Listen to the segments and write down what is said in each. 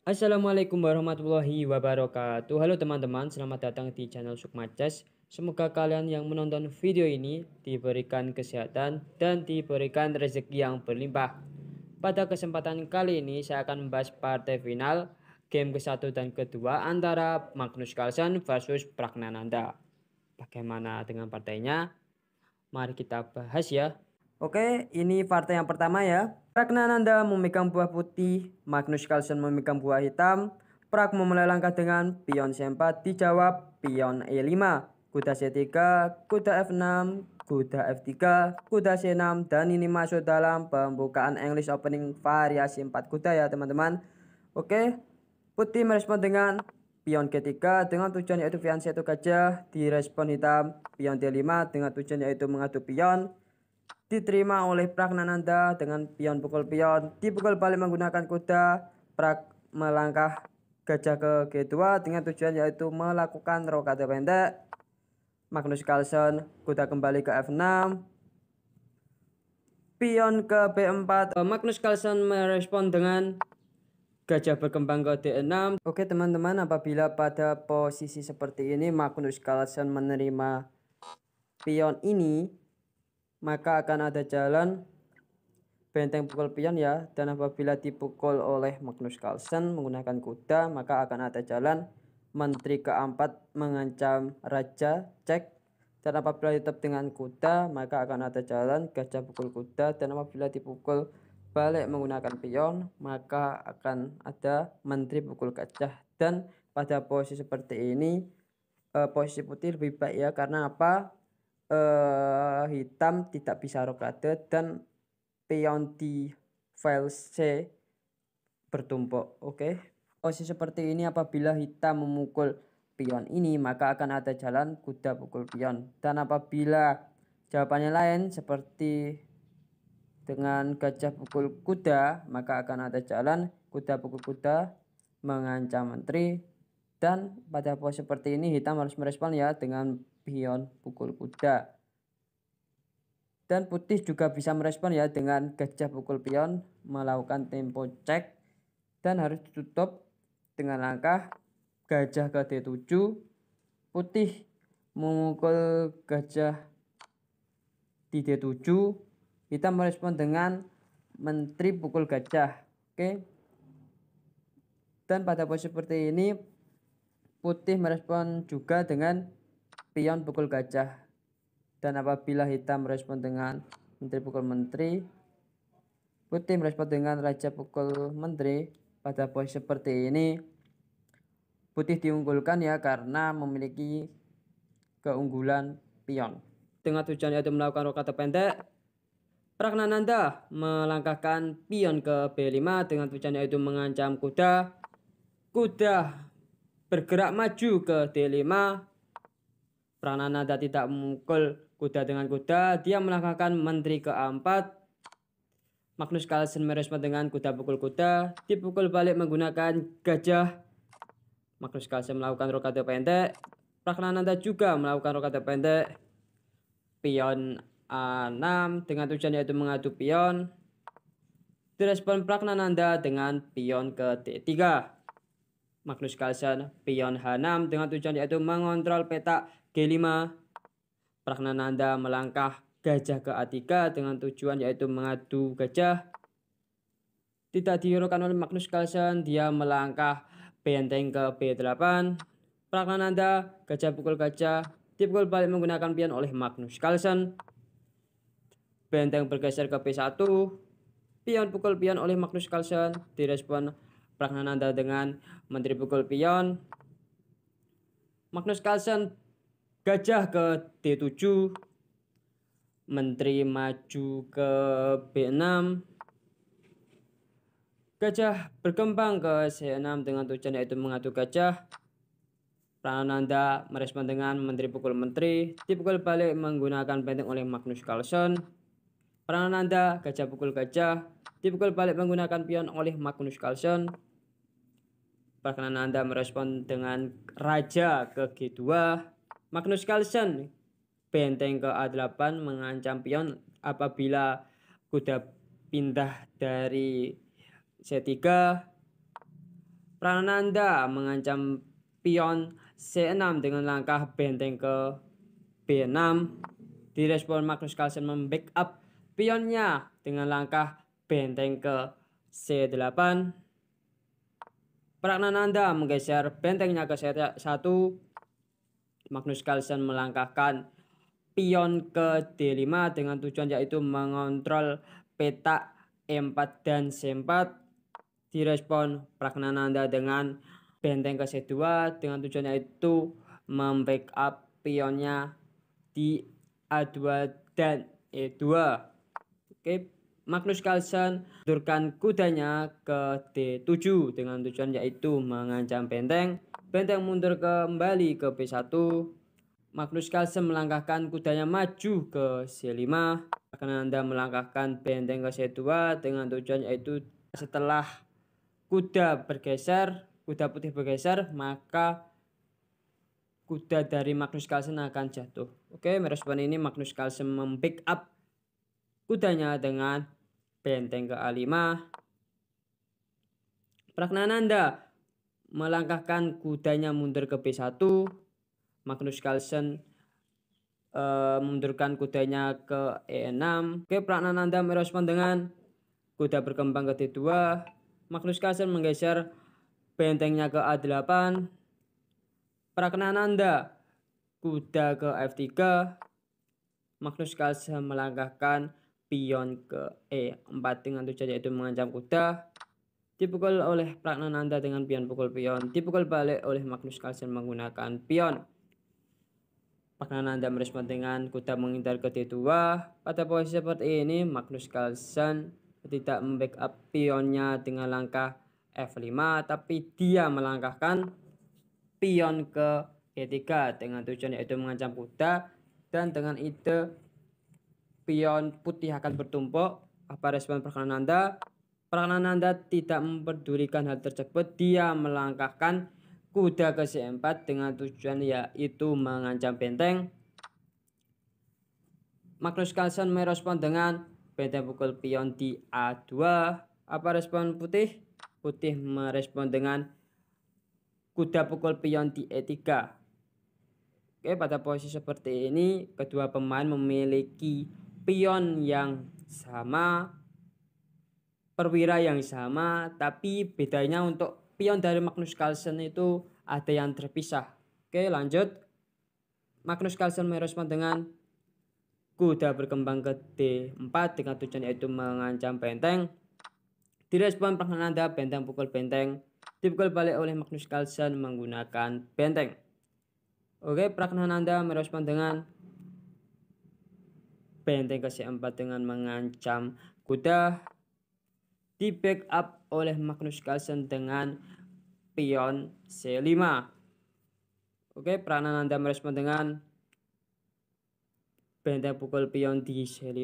Assalamualaikum warahmatullahi wabarakatuh. Halo teman-teman, selamat datang di channel Sukma Chess. Semoga kalian yang menonton video ini diberikan kesehatan dan diberikan rezeki yang berlimpah. Pada kesempatan kali ini saya akan membahas partai final game ke-1 dan kedua antara Magnus Carlsen versus Pragnananda. Bagaimana dengan partainya? Mari kita bahas ya. Oke, ini partai yang pertama ya. Pragnananda memegang buah putih, Magnus Carlsen memegang buah hitam. Prak memulai langkah dengan pion C4, dijawab pion E5, kuda C3, kuda F6, kuda F3, kuda C6, dan ini masuk dalam pembukaan English Opening variasi 4 kuda ya teman-teman. Oke, putih merespon dengan pion G3 dengan tujuan yaitu pion C1 gajah, direspon hitam pion D5 dengan tujuan yaitu mengadu pion. Diterima oleh Pragnananda dengan pion pukul pion, dipukul balik menggunakan kuda. Prak melangkah gajah ke G2 dengan tujuan yaitu melakukan rokade pendek. Magnus Carlsen kuda kembali ke F6, pion ke B4. Magnus Carlsen merespon dengan gajah berkembang ke D6. Oke teman-teman, apabila pada posisi seperti ini Magnus Carlsen menerima pion ini, maka akan ada jalan benteng pukul pion ya, dan apabila dipukul oleh Magnus Carlsen menggunakan kuda, maka akan ada jalan menteri keempat mengancam raja cek, dan apabila tetap dengan kuda maka akan ada jalan gajah pukul kuda, dan apabila dipukul balik menggunakan pion maka akan ada menteri pukul gajah. Dan pada posisi seperti ini posisi putih lebih baik ya, karena apa? Hitam tidak bisa rokade dan pion di file C bertumpuk. Oke, posisi seperti ini apabila hitam memukul pion ini maka akan ada jalan kuda pukul pion, dan apabila jawabannya lain seperti dengan gajah pukul kuda maka akan ada jalan kuda pukul kuda mengancam menteri. Dan pada posisi seperti ini hitam harus merespon ya dengan pion pukul kuda, dan putih juga bisa merespon ya dengan gajah pukul pion melakukan tempo cek, dan harus ditutup dengan langkah gajah ke D7. Putih memukul gajah di D7, hitam merespon dengan menteri pukul gajah. Oke, dan pada posisi seperti ini putih merespon juga dengan pion pukul gajah, dan apabila hitam merespon dengan menteri pukul menteri, putih merespon dengan raja pukul menteri. Pada posisi seperti ini putih diunggulkan ya, karena memiliki keunggulan pion. Dengan tujuan yaitu melakukan rokade pendek, Pragnananda melangkahkan pion ke B5 dengan tujuan yaitu mengancam kuda. Kuda bergerak maju ke D5. Pragnananda tidak memukul kuda dengan kuda, dia melangkahkan menteri keempat. Magnus Carlsen merespon dengan kuda pukul kuda, dipukul balik menggunakan gajah. Magnus Carlsen melakukan rokade pendek, Pragnananda juga melakukan rokade pendek. Pion A6 dengan tujuan yaitu mengadu pion. Direspon Pragnananda dengan pion ke D3. Magnus Carlsen pion H6 dengan tujuan yaitu mengontrol petak G5. Pragnananda melangkah gajah ke A3 dengan tujuan yaitu mengadu gajah. Tidak dihiraukan oleh Magnus Carlsen, dia melangkah benteng ke B8. Pragnananda gajah pukul gajah, dipukul balik menggunakan pion oleh Magnus Carlsen. Benteng bergeser ke B1. Pion pukul pion oleh Magnus Carlsen, direspon Pragnananda dengan menteri pukul pion. Magnus Carlsen gajah ke D7, menteri maju ke B6, gajah berkembang ke C6 dengan tujuan yaitu mengadu gajah. Pragnananda merespon dengan menteri pukul menteri, dipukul balik menggunakan benteng oleh Magnus Carlsen. Pragnananda gajah pukul gajah, dipukul balik menggunakan pion oleh Magnus Carlsen. Pragnananda merespon dengan raja ke G2. Magnus Carlsen benteng ke A8 mengancam pion apabila kuda pindah dari C3. Prananda mengancam pion C6 dengan langkah benteng ke B6. Direspon Magnus Carlsen membackup pionnya dengan langkah benteng ke C8. Pragnananda menggeser bentengnya ke C1. Magnus Carlsen melangkahkan pion ke D5 dengan tujuan yaitu mengontrol petak E4 dan C4. Direspon Pragnananda dengan benteng ke C2 dengan tujuan yaitu membackup pionnya di A2 dan E2. Oke, Magnus Carlsen mundurkan kudanya ke D7 dengan tujuan yaitu mengancam benteng. Benteng mundur kembali ke B1. Magnus Carlsen melangkahkan kudanya maju ke C5. Pragnananda melangkahkan benteng ke C2 dengan tujuan yaitu setelah kuda putih bergeser, maka kuda dari Magnus Carlsen akan jatuh. Oke, merespon ini Magnus Carlsen membackup kudanya dengan benteng ke A5. Pragnananda melangkahkan kudanya mundur ke B1. Magnus Carlsen mundurkan kudanya ke E6. Oke, Pragnananda merespon dengan kuda berkembang ke D2. Magnus Carlsen menggeser bentengnya ke A8. Pragnananda kuda ke F3. Magnus Carlsen melangkahkan pion ke E4 dengan tujuan yaitu mengancam kuda. Dipukul oleh Pragnananda dengan pukul pion. Dipukul balik oleh Magnus Carlsen menggunakan pion. Pragnananda merespon dengan kuda menghindar ke D2. Pada posisi seperti ini Magnus Carlsen tidak membackup pionnya dengan langkah F5, tapi dia melangkahkan pion ke E3 dengan tujuan yaitu mengancam kuda, dan dengan ide pion putih akan bertumpuk. Apa respon Pragnananda? Pragnananda tidak mempedulikan hal tersebut. Dia melangkahkan kuda ke C4 dengan tujuan yaitu mengancam benteng. Magnus Carlsen merespon dengan benteng pukul pion di A2. Apa respon putih? Putih merespon dengan kuda pukul pion di E3. Oke, pada posisi seperti ini kedua pemain memiliki pion yang sama, perwira yang sama, tapi bedanya untuk pion dari Magnus Carlsen itu ada yang terpisah. Oke, lanjut. Magnus Carlsen merespon dengan kuda berkembang ke D4 dengan tujuan yaitu mengancam benteng. Direspon Pragnananda benteng pukul benteng. Dipukul balik oleh Magnus Carlsen menggunakan benteng. Oke, Pragnananda merespon dengan benteng ke C4 dengan mengancam kuda. Di backup oleh Magnus Carlsen dengan pion C5. Oke, Pragnananda merespon dengan benteng pukul pion di C5.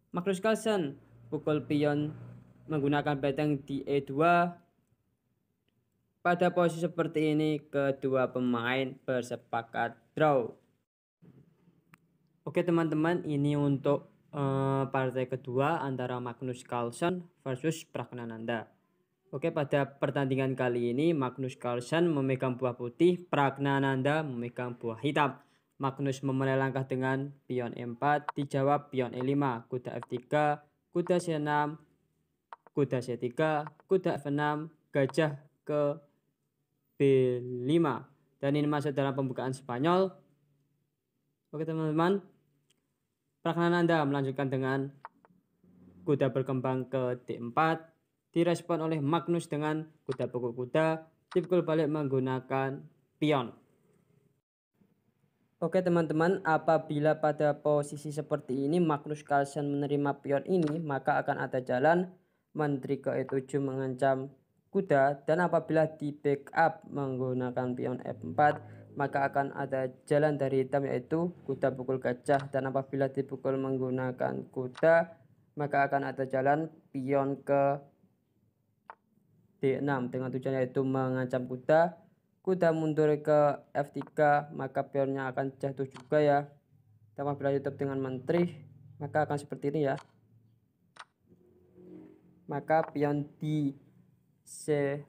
Magnus Carlsen pukul pion menggunakan benteng di E2. Pada posisi seperti ini kedua pemain bersepakat draw. Oke teman-teman, ini untuk partai kedua antara Magnus Carlsen versus Pragnananda. Oke, pada pertandingan kali ini Magnus Carlsen memegang buah putih, Pragnananda memegang buah hitam. Magnus memulai langkah dengan pion E4, dijawab pion E5, kuda F3, kuda C6, kuda C3, kuda F6, gajah ke B5. Dan ini masuk dalam pembukaan Spanyol. Oke teman-teman, Pragnananda melanjutkan dengan kuda berkembang ke D4. Direspon oleh Magnus dengan kuda pukul kuda, dipukul balik menggunakan pion. Oke teman-teman, apabila pada posisi seperti ini Magnus Carlsen menerima pion ini, maka akan ada jalan menteri ke E7 mengancam kuda, dan apabila di backup menggunakan pion F4, maka akan ada jalan dari hitam yaitu kuda pukul gajah, dan apabila dipukul menggunakan kuda, maka akan ada jalan pion ke D6 dengan tujuan yaitu mengancam kuda. Kuda mundur ke F3, maka pionnya akan jatuh juga ya. Dan apabila ditutup dengan menteri, maka akan seperti ini ya. Maka pion di C4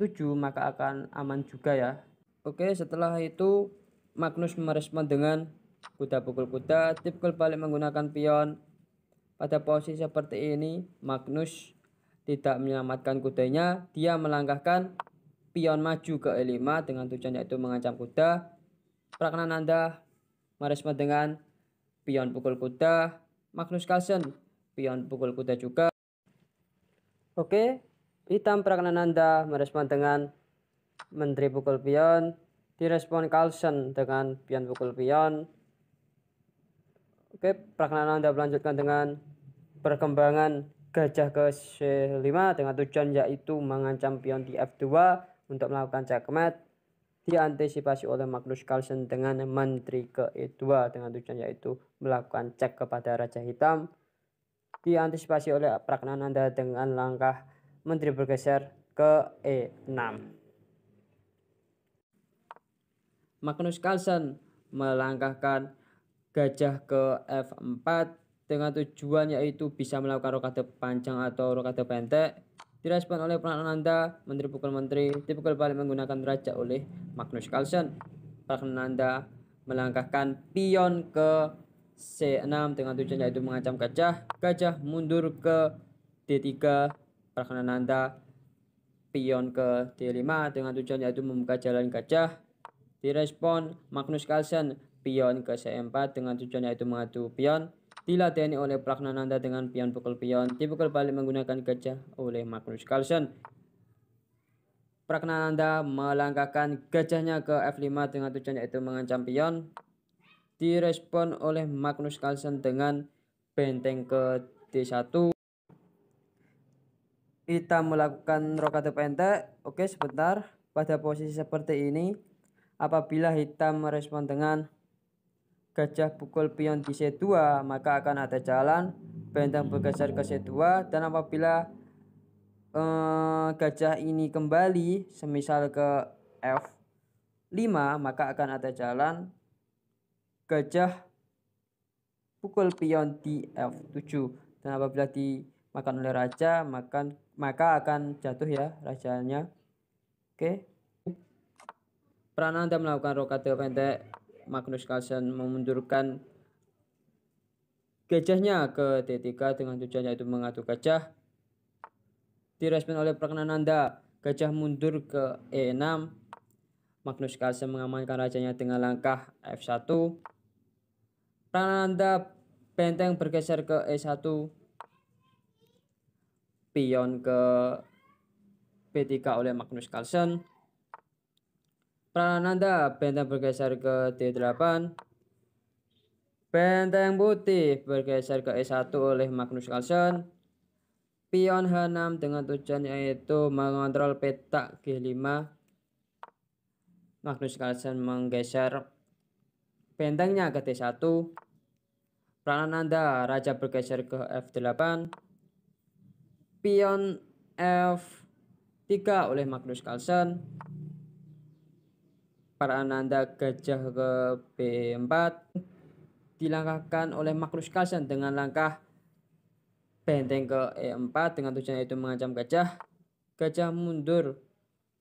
7 maka akan aman juga ya. Oke, setelah itu Magnus merespon dengan kuda pukul kuda, tipikal balik menggunakan pion. Pada posisi seperti ini Magnus tidak menyelamatkan kudanya, dia melangkahkan pion maju ke E5 dengan tujuan yaitu mengancam kuda. Pragnananda merespon dengan pion pukul kuda, Magnus Carlsen pion pukul kuda juga. Oke, hitam Pragnananda merespon dengan menteri pukul pion, direspon Carlsen dengan pion pukul pion. Oke, Pragnananda melanjutkan dengan perkembangan gajah ke C5 dengan tujuan yaitu mengancam pion di F2 untuk melakukan checkmate. Diantisipasi oleh Magnus Carlsen dengan menteri ke E2 dengan tujuan yaitu melakukan cek kepada Raja Hitam. Diantisipasi oleh Pragnananda dengan langkah menteri bergeser ke E6. Magnus Carlsen melangkahkan gajah ke F4 dengan tujuan yaitu bisa melakukan rokade panjang atau rokade pendek. Direspon oleh Pragnananda, menteri pukul menteri, tipikal balik menggunakan raja oleh Magnus Carlsen. Pragnananda melangkahkan pion ke C6 dengan tujuan yaitu mengancam gajah. Gajah mundur ke D3. Pragnananda pion ke D5 dengan tujuan yaitu membuka jalan gajah. Direspon Magnus Carlsen pion ke C4 dengan tujuan yaitu mengadu pion. Diladeni oleh Pragnananda dengan pion pukul pion, tipikal balik menggunakan gajah oleh Magnus Carlsen. Pragnananda melangkahkan gajahnya ke F5 dengan tujuan yaitu mengancam pion. Direspon oleh Magnus Carlsen dengan benteng ke D1. Hitam melakukan rokade pendek. Oke, sebentar. Pada posisi seperti ini, apabila hitam merespon dengan gajah pukul pion di C2 maka akan ada jalan benteng bergeser ke C2, dan apabila gajah ini kembali semisal ke F5 maka akan ada jalan gajah pukul pion di F7, dan apabila dimakan oleh raja maka akan jatuh ya rajanya. Oke, Pragnananda melakukan rokade pendek. Magnus Carlsen memundurkan gajahnya ke D3 dengan tujuan yaitu mengadu gajah. Direspon oleh Pragnananda, gajah mundur ke E6. Magnus Carlsen mengamankan rajanya dengan langkah F1. Pragnananda benteng bergeser ke E1. Pion ke B3 oleh Magnus Carlsen. Pragnananda benteng bergeser ke D8. Benteng putih bergeser ke E1 oleh Magnus Carlsen. Pion H6 dengan tujuan yaitu mengontrol petak G5. Magnus Carlsen menggeser bentengnya ke D1. Pragnananda raja bergeser ke F8. Pion F3 oleh Magnus Carlsen. Pragnananda gajah ke B4 dilangkahkan oleh Magnus Carlsen dengan langkah benteng ke E4 dengan tujuan yaitu mengancam gajah. Gajah mundur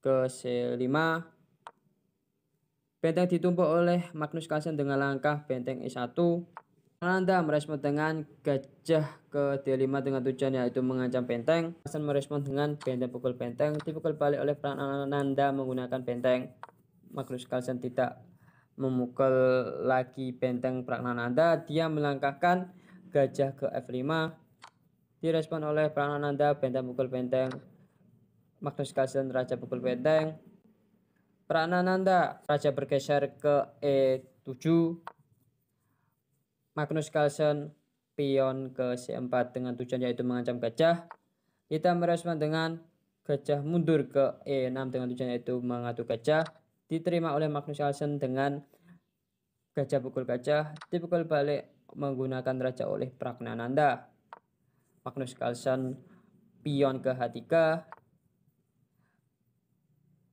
ke C5. Benteng ditumpuk oleh Magnus Carlsen dengan langkah benteng E1. Pragnananda merespon dengan gajah ke D5 dengan tujuan yaitu mengancam benteng. Carlsen merespon dengan benteng pukul benteng, dipukul balik oleh Pragnananda menggunakan benteng. Magnus Carlsen tidak memukul lagi benteng Pragnananda, dia melangkahkan gajah ke F5. Direspon oleh Pragnananda benteng pukul benteng. Magnus Carlsen raja pukul benteng. Pragnananda raja bergeser ke E7. Magnus Carlsen pion ke C4 dengan tujuan yaitu mengancam gajah. Hitam merespon dengan gajah mundur ke E6 dengan tujuan yaitu mengadu gajah. Diterima oleh Magnus Carlsen dengan gajah pukul gajah, dipukul balik menggunakan raja oleh Pragnananda. Magnus Carlsen pion ke H3.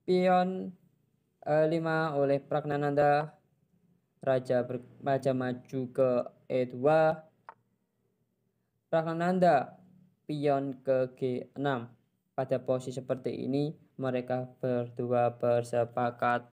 Pion E5 oleh Pragnananda. Raja maju ke E2. Pragnananda pion ke G6. Pada posisi seperti ini, mereka berdua bersepakat